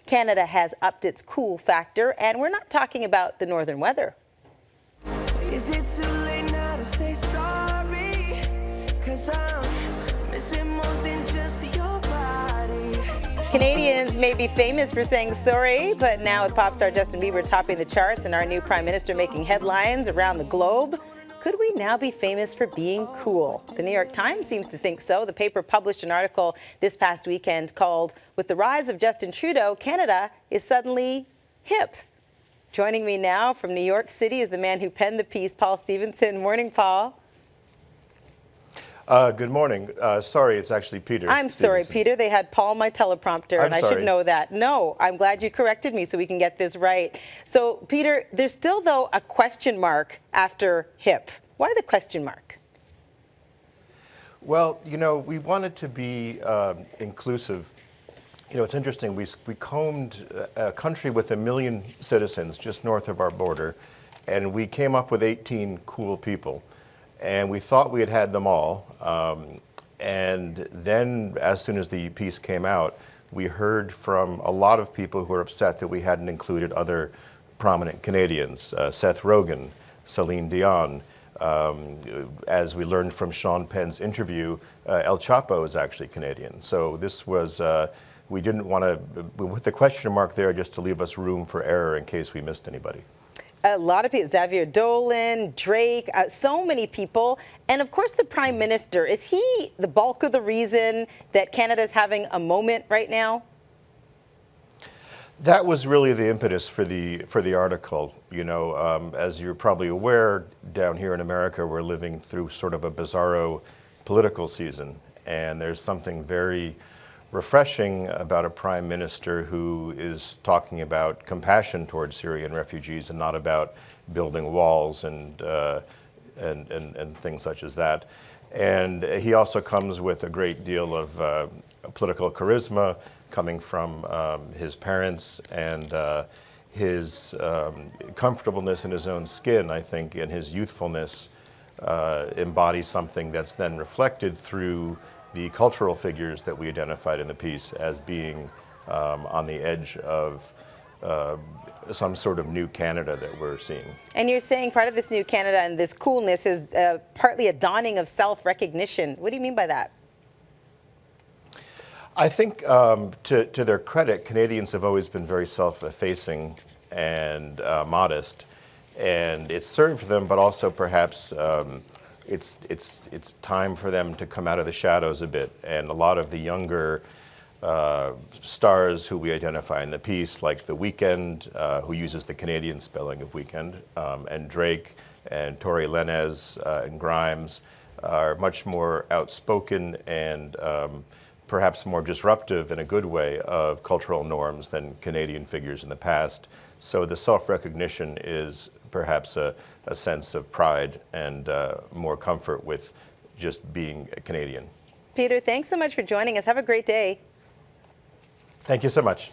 Canada has upped its cool factor, and we're not talking about the northern weather. Is it too late now to say sorry? 'Cause I'm missing more than just your body. Canadians may be famous for saying sorry, but now with pop star Justin Bieber topping the charts and our new Prime Minister making headlines around the globe, could we now be famous for being cool? The New York Times seems to think so. The paper published an article this past weekend called, "With the Rise of Justin Trudeau, Canada is Suddenly Hip." Joining me now from New York City is the man who penned the piece, Paul Stevenson. Morning, Paul. Good morning. Sorry, it's actually Peter. I'm sorry, Peter. They had Paul, my teleprompter, and I should know that. No, I'm glad you corrected me so we can get this right. So, Peter, there's still, though, a question mark after hip. Why the question mark? Well, you know, we wanted to be inclusive. You know, it's interesting. We combed a country with 1 million citizens just north of our border, and we came up with 18 cool people. And we thought we had them all. And then as soon as the piece came out, we heard from a lot of people who were upset that we hadn't included other prominent Canadians, Seth Rogen, Celine Dion. As we learned from Sean Penn's interview, El Chapo is actually Canadian. So this was, we didn't want to, with the question mark there, just to leave us room for error in case we missed anybody. A lot of people, Xavier Dolan, Drake, so many people. And of course, the Prime Minister, is he the bulk of the reason that Canada's having a moment right now? That was really the impetus for the article. You know, as you're probably aware, down here in America, we're living through sort of a bizarro political season. And there's something very refreshing about a prime minister who is talking about compassion towards Syrian refugees and not about building walls and things such as that. And he also comes with a great deal of political charisma coming from his parents and his comfortableness in his own skin, I think, and his youthfulness embodies something that's then reflected through the cultural figures that we identified in the piece as being on the edge of some sort of new Canada that we're seeing. And you're saying part of this new Canada and this coolness is partly a dawning of self-recognition. What do you mean by that? I think to their credit, Canadians have always been very self-effacing and modest, and it served them, but also perhaps it's time for them to come out of the shadows a bit. And a lot of the younger stars who we identify in the piece, like The Weeknd, who uses the Canadian spelling of weekend, and Drake and Tory Lanez and Grimes, are much more outspoken and perhaps more disruptive in a good way of cultural norms than Canadian figures in the past. So the self-recognition is perhaps a sense of pride and more comfort with just being a Canadian. Peter, thanks so much for joining us. Have a great day. Thank you so much.